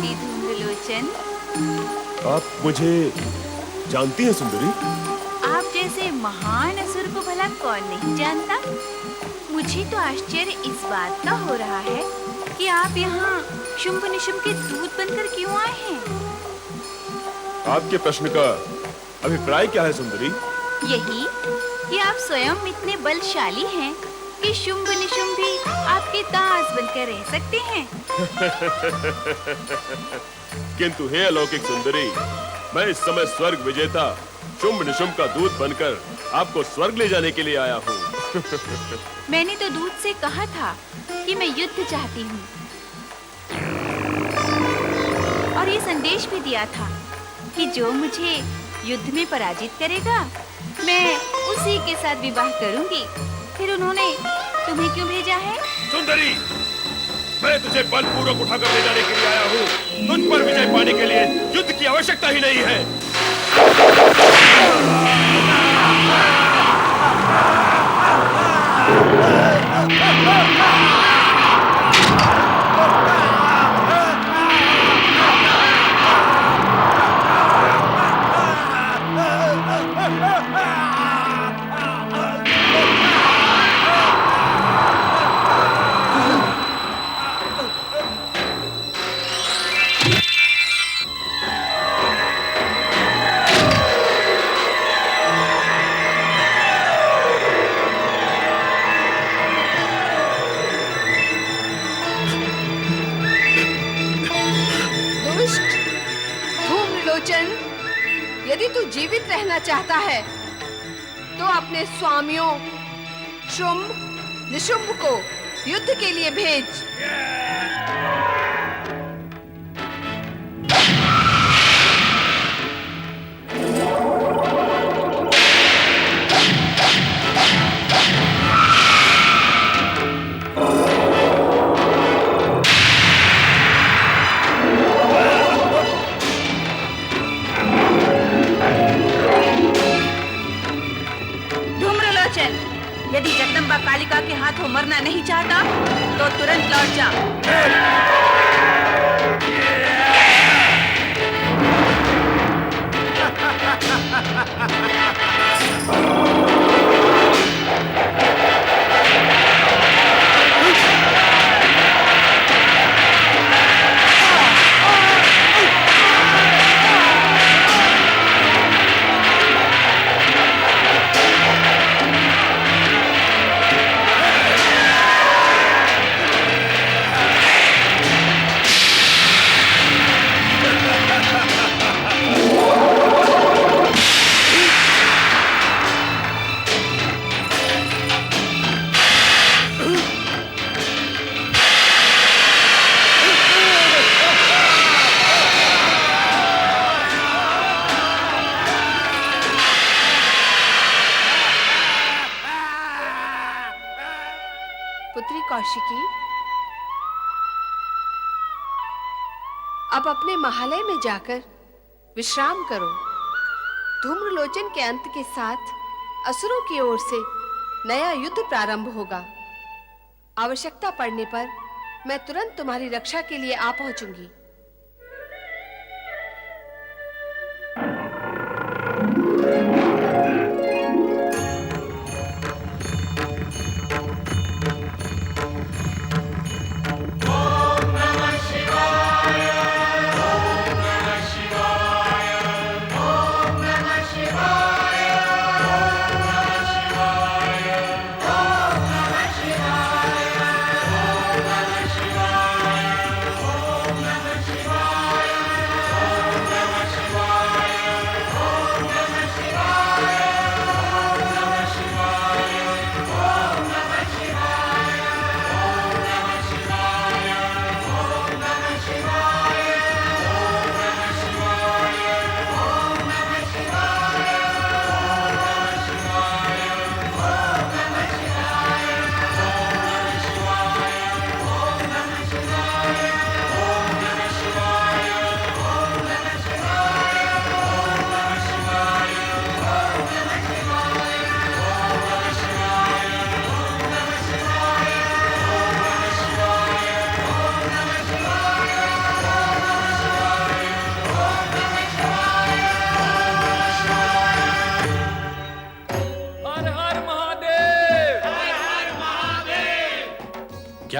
बेटी धूम्रलोचन। आप मुझे जानती हैं सुंदरी? आप जैसे महान असुर को भला कौन नहीं जानता। मुझे तो आश्चर्य इस बात का हो रहा है कि आप यहाँ शुंभ निशुंभ के दूत बनकर क्यों आए हैं। आपके प्रश्न का अभिप्राय क्या है सुंदरी? यही कि आप स्वयं इतने बलशाली हैं कि शुंभ निशुंभ भी आपके दास बनकर रह सकते हैं। किंतु हे अलौकिक सुंदरी, मैं इस समय स्वर्ग विजेता शुंभ निशुंभ का दूत बनकर आपको स्वर्ग ले जाने के लिए आया हूँ। मैंने तो दूत से कहा था कि मैं युद्ध चाहती हूँ और ये संदेश भी दिया था कि जो मुझे युद्ध में पराजित करेगा मैं उसी के साथ विवाह करूंगी। फिर उन्होंने तुम्हें क्यों भेजा है? सुंदरी, मैं तुझे बलपूर्वक उठाकर ले जाने के लिए आया हूँ। तुझ पर विजय पाने के लिए युद्ध की आवश्यकता ही नहीं है। यदि तू जीवित रहना चाहता है तो अपने स्वामियों शुंभ निशुंभ को युद्ध के लिए भेज। यदि जगदम्बा कालिका के हाथों मरना नहीं चाहता तो तुरंत लौट जा। पुत्री कौशिकी, अब अपने महालय में जाकर विश्राम करो। धूम्रलोचन के अंत के साथ असुरों की ओर से नया युद्ध प्रारंभ होगा। आवश्यकता पड़ने पर मैं तुरंत तुम्हारी रक्षा के लिए आ पहुंचूंगी।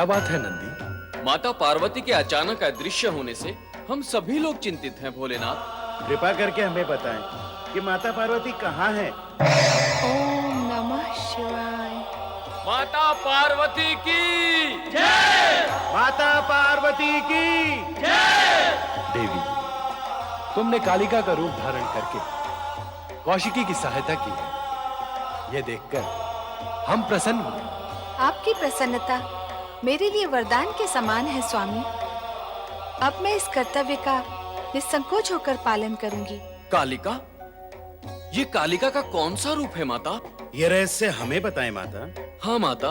क्या बात है नंदी? माता पार्वती के अचानक अदृश्य होने से हम सभी लोग चिंतित हैं भोलेनाथ। कृपा करके हमें बताएं कि माता पार्वती कहाँ है। ओम नमः शिवाय। माता पार्वती की माता पार्वती की देवी, तुमने कालिका का रूप धारण करके कौशिकी की सहायता की है। यह देखकर हम प्रसन्न हुए। आपकी प्रसन्नता मेरे लिए वरदान के समान है स्वामी। अब मैं इस कर्तव्य का निसंकोच होकर पालन करूंगी। कालिका? ये कालिका का कौन सा रूप है माता? ये रहस्य हमें बताएं माता। हाँ माता,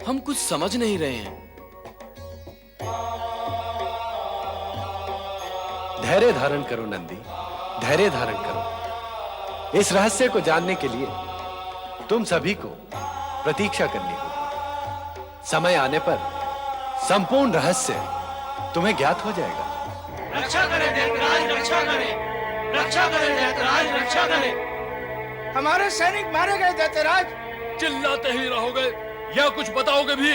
हम कुछ समझ नहीं रहे हैं। धैर्य धारण करो नंदी, धैर्य धारण करो। इस रहस्य को जानने के लिए तुम सभी को प्रतीक्षा करनी होगी। समय आने पर संपूर्ण रहस्य तुम्हें ज्ञात हो जाएगा। रक्षा करें दैत्यराज, रक्षा करें, रक्षा करें दैत्यराज, रक्षा करें। हमारे सैनिक मारे गए दैत्यराज। चिल्लाते ही रहोगे या कुछ बताओगे भी?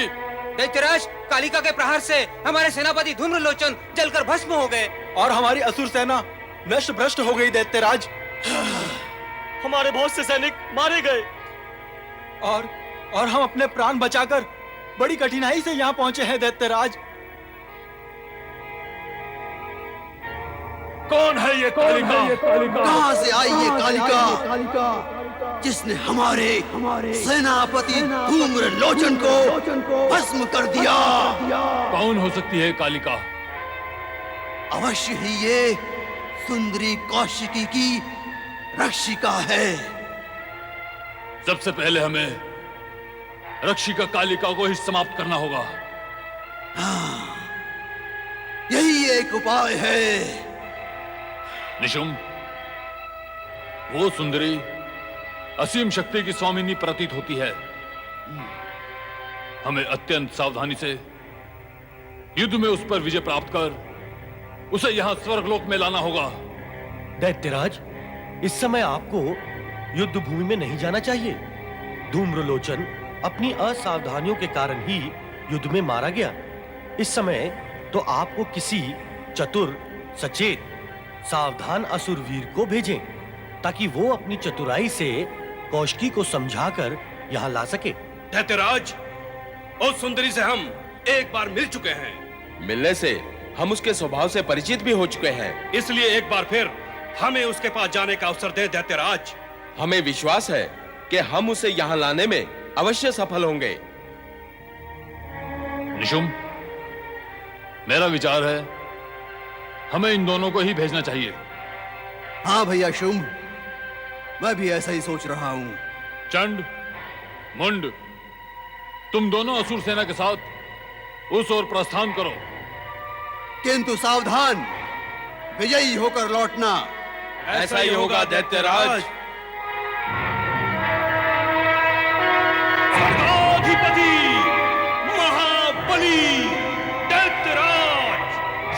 दैत्यराज, कालिका के प्रहार से हमारे सेनापति धूम्रलोचन जलकर भस्म हो गए और हमारी असुर सेना नष्ट भ्रष्ट हो गई दैत्यराज। हमारे बहुत से सैनिक मारे गए और हम अपने प्राण बचाकर बड़ी कठिनाई से यहाँ पहुंचे हैं दैत्यराज। कौन है ये कालिका? कहां से आई ये कालिका जिसने हमारे सेनापति धूम्रलोचन को भस्म कर दिया? कौन हो सकती है कालिका? अवश्य ही ये सुंदरी कौशिकी की रक्षिका है। सबसे पहले हमें रक्षिका कालिका को ही समाप्त करना होगा। यही एक उपाय है। निशुम, वो सुंदरी असीम शक्ति की स्वामिनी प्रतीत होती है। हमें अत्यंत सावधानी से युद्ध में उस पर विजय प्राप्त कर उसे यहां स्वर्गलोक में लाना होगा। दैत्यराज, इस समय आपको युद्ध भूमि में नहीं जाना चाहिए। धूम्रलोचन अपनी असावधानियों के कारण ही युद्ध में मारा गया। इस समय तो आपको किसी चतुर, सचेत, सावधान असुरवीर को भेजें ताकि वो अपनी चतुराई से कौशिकी को समझाकर यहाँ ला सके। दैत्यराज, उस सुंदरी से हम एक बार मिल चुके हैं। मिलने से हम उसके स्वभाव से परिचित भी हो चुके हैं। इसलिए एक बार फिर हमें उसके पास जाने का अवसर दे दैत्यराज। हमें विश्वास है कि हम उसे यहाँ लाने में अवश्य सफल होंगे। निशुम, मेरा विचार है हमें इन दोनों को ही भेजना चाहिए। हाँ भैया शुंभ, मैं भी ऐसा ही सोच रहा हूँ। चंड, मुंड, तुम दोनों असुर सेना के साथ उस ओर प्रस्थान करो। किंतु सावधान, विजयी होकर लौटना। ऐसा ही होगा दैत्यराज। स्वर्गाधिपति महाबली दैत्यराज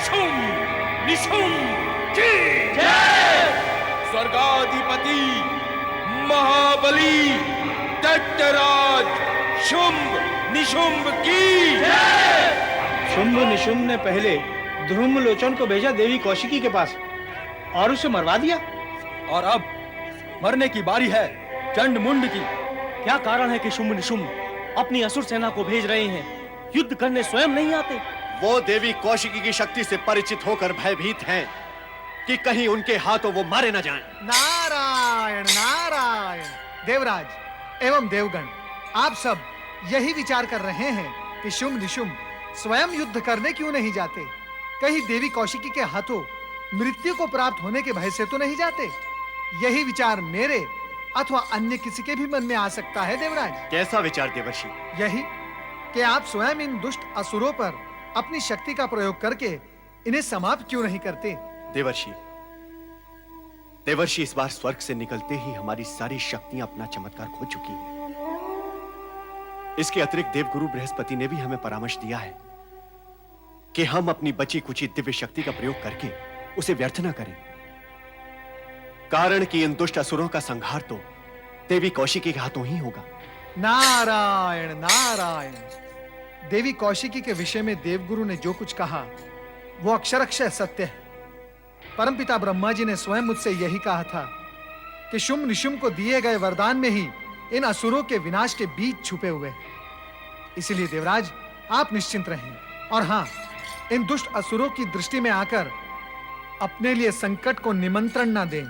शुंभ निशुंभ की जय। स्वर्गाधिपति महाबली दैत्यराज शुंभ निशुंभ की जय। शुंभ निशुंभ ने पहले धूम्रलोचन को भेजा देवी कौशिकी के पास और उसे मरवा दिया, और अब मरने की बारी है चंड मुंड की। क्या कारण है कि शुंभ निशुंभ अपनी असुर सेना को भेज रहे हैं? युद्ध करने स्वयं नहीं आते। वो देवी कौशिकी की शक्ति से परिचित होकर भयभीत हैं कि कहीं उनके हाथों वो मारे न जाएं। नारायण नारायण। देवराज एवं देवगण, आप सब यही विचार कर रहे हैं कि शुंभ निशुंभ स्वयं युद्ध करने क्यों नहीं जाते? कहीं देवी कौशिकी के हाथों मृत्यु को प्राप्त होने के भय से तो नहीं जाते? यही विचार मेरे अथवा अन्य किसी के भी मन में आ सकता है देवराज। कैसा विचार देवर्षि? यही कि आप स्वयं इन दुष्ट असुरों पर अपनी शक्ति का प्रयोग करके इन्हें समाप्त क्यों नहीं करते? देवर्षि इस बार स्वर्ग से निकलते ही हमारी सारी शक्तियां अपना चमत्कार खो चुकी हैं। इसके अतिरिक्त देवगुरु बृहस्पति ने भी हमें परामर्श दिया है कि हम अपनी बची कुची दिव्य शक्ति का प्रयोग करके उसे व्यर्थ न करें। कारण कि इन दुष्ट असुरों का संहार तो देवी कौशिकी के हाथों ही होगा। नारायण नारायण। देवी कौशिकी के विषय में देवगुरु ने जो कुछ कहा वो अक्षरशः सत्य है। परमपिता ब्रह्मा जी ने स्वयं मुझसे यही कहा था कि शुंभ निशुंभ को दिए गए वरदान में ही इन असुरों के विनाश के बीज छुपे हुए हैं। इसलिए देवराज, आप निश्चिंत रहें और हां, इन दुष्ट असुरों की दृष्टि में आकर अपने लिए संकट को निमंत्रण न दें।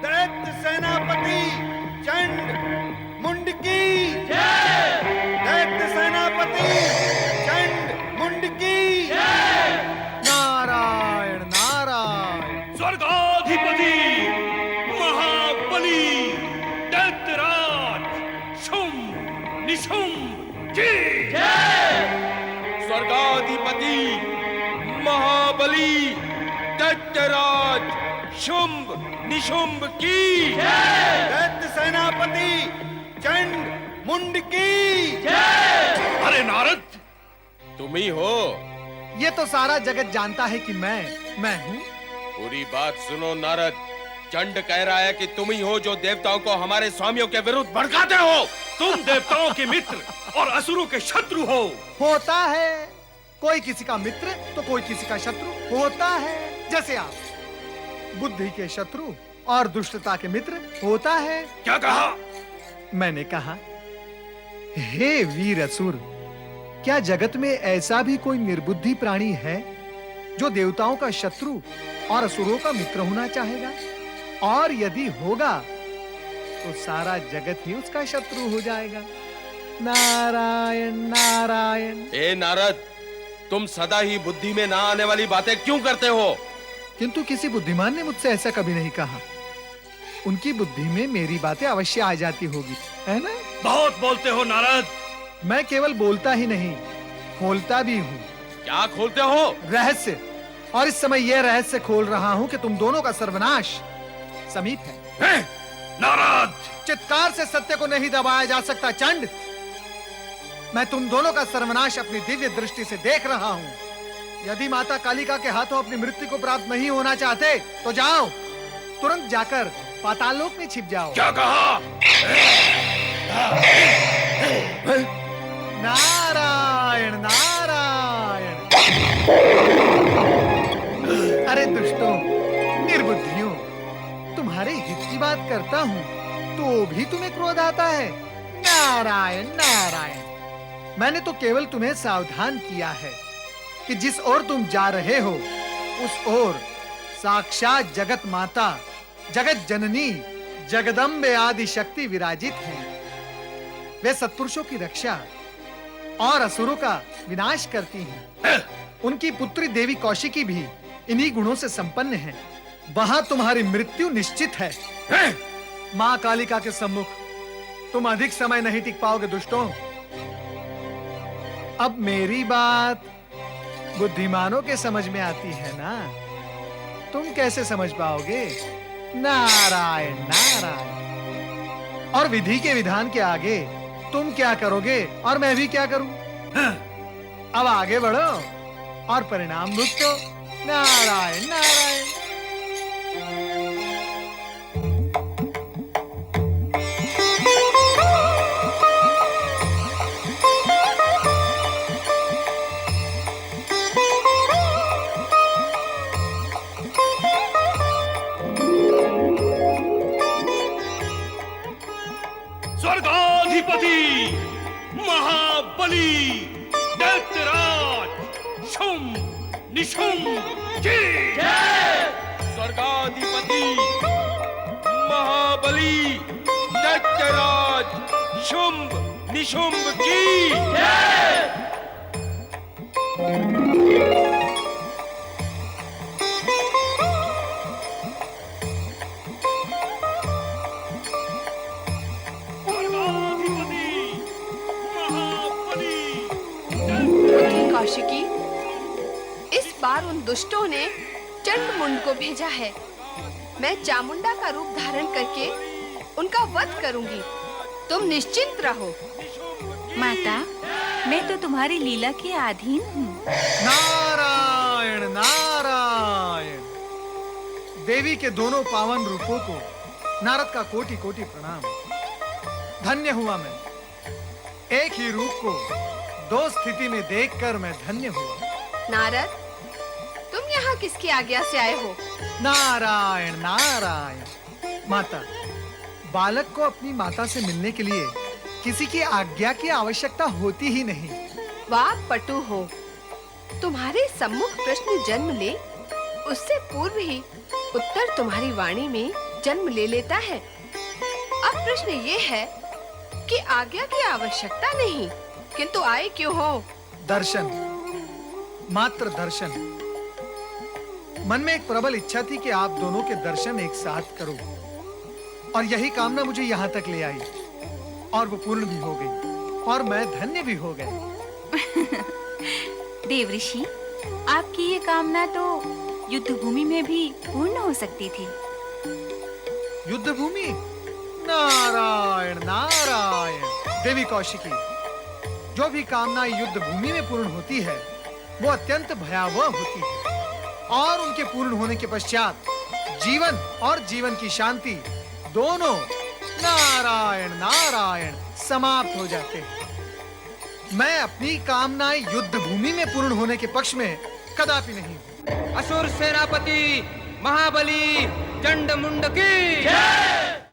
दैत्य सेनापति चंड मुंड की जय। दैत्य सेनापति चंड मुंड की जय। नारायण नारायण। स्वर्गाधिपति महाबली दैत्यराज शुंभ निशुंभ की जय। स्वर्गाधिपति महाबली दैत्यराज शुंभ निशुंभ की जय। दैत्य सेनापति चंड मुंड की जय। अरे नारद, तुम ही हो? ये तो सारा जगत जानता है कि मैं हूं। पूरी बात सुनो नारद। चंड कह रहा है कि तुम ही हो जो देवताओं को हमारे स्वामियों के विरुद्ध भड़काते हो। तुम देवताओं के मित्र और असुरों के शत्रु हो। होता है, कोई किसी का मित्र तो कोई किसी का शत्रु होता है। जैसे आप बुद्धि के शत्रु और दुष्टता के मित्र होता है। क्या कहा? मैंने कहा, हे वीर असुर, क्या जगत में ऐसा भी कोई निर्बुद्धि प्राणी है जो देवताओं का शत्रु और असुरों का मित्र होना चाहेगा? और यदि होगा तो सारा जगत ही उसका शत्रु हो जाएगा। नारायण नारायण। ए नारद, तुम सदा ही बुद्धि में ना आने वाली बातें क्यों करते हो? किंतु किसी बुद्धिमान ने मुझसे ऐसा कभी नहीं कहा। उनकी बुद्धि में मेरी बातें अवश्य आ जाती होगी, है ना? बहुत बोलते हो नारद। मैं केवल बोलता ही नहीं, खोलता भी हूँ। क्या खोलते हो? रहस्य। और इस समय यह रहस्य खोल रहा हूँ कि तुम दोनों का सर्वनाश समीप है। नारद, चित्कार से सत्य को नहीं दबाया जा सकता चंड। मैं तुम दोनों का सर्वनाश अपनी दिव्य दृष्टि से देख रहा हूँ। यदि माता कालिका के हाथों अपनी मृत्यु को प्राप्त नहीं होना चाहते तो जाओ, तुरंत जाकर पाताल लोक में छिप जाओ। क्या कहा? नारायण नारायण। अरे दुष्टों, निर्बुद्धियों, तुम्हारे हित की बात करता हूँ तो भी तुम्हें क्रोध आता है। नारायण नारायण। मैंने तो केवल तुम्हें सावधान किया है कि जिस ओर तुम जा रहे हो उस ओर साक्षात जगत माता, जगत जननी, जगदम्बे आदि शक्ति विराजित हैं। वे सत्पुरुषों की रक्षा और असुरों का विनाश करती हैं। उनकी पुत्री देवी कौशिकी भी इन्हीं गुणों से संपन्न है। वहां तुम्हारी मृत्यु निश्चित है। मां कालिका के सम्मुख तुम अधिक समय नहीं टिक पाओगे दुष्टों। अब मेरी बात बुद्धिमानों के समझ में आती है ना, तुम कैसे समझ पाओगे? नारायण नारायण। और विधि के विधान के आगे तुम क्या करोगे और मैं भी क्या करूं? अब आगे बढ़ो और परिणाम भुगतो। नारायण नारायण। स्वर्गाधिपति महाबली दैत्यराज शुंभ निशुंभ की जय। स्वर्गाधिपति महाबली दैत्यराज शुंभ निशुंभ की जय। कौशिकी, इस बार उन दुष्टों ने चंड मुंड को भेजा है। मैं चामुंडा का रूप धारण करके उनका वध करूंगी। तुम निश्चिंत रहो। माता, मैं तो तुम्हारी लीला के अधीन हूँ। नारायण नारायण। देवी के दोनों पावन रूपों को नारद का कोटि कोटि प्रणाम। धन्य हुआ मैं, एक ही रूप को दो स्थिति में देखकर मैं धन्य हुआ। नारद, तुम यहाँ किसकी आज्ञा से आए हो? नारायण नारायण। माता, बालक को अपनी माता से मिलने के लिए किसी की आज्ञा की आवश्यकता होती ही नहीं। वाह पटु हो, तुम्हारे सम्मुख प्रश्न जन्म ले, उससे पूर्व ही उत्तर तुम्हारी वाणी में जन्म ले लेता है। अब प्रश्न ये है कि आज्ञा की आवश्यकता नहीं, किंतु आए क्यों हो? दर्शन, मात्र दर्शन। मन में एक प्रबल इच्छा थी कि आप दोनों के दर्शन एक साथ करूं, और यही कामना मुझे यहाँ तक ले आई, और वो पूर्ण भी हो गई, और मैं धन्य भी हो गया। देवऋषि, आपकी ये कामना तो युद्ध भूमि में भी पूर्ण हो सकती थी। युद्ध भूमि? नारायण नारायण। देवी कौशिकी, जो भी कामना युद्ध भूमि में पूर्ण होती है वो अत्यंत भयावह होती है, और उनके पूर्ण होने के पश्चात जीवन और जीवन की शांति दोनों नारायण नारायण समाप्त हो जाते हैं। मैं अपनी कामनाएं युद्ध भूमि में पूर्ण होने के पक्ष में कदापि नहीं हूं। असुर सेनापति महाबली चंड मुंड की जय।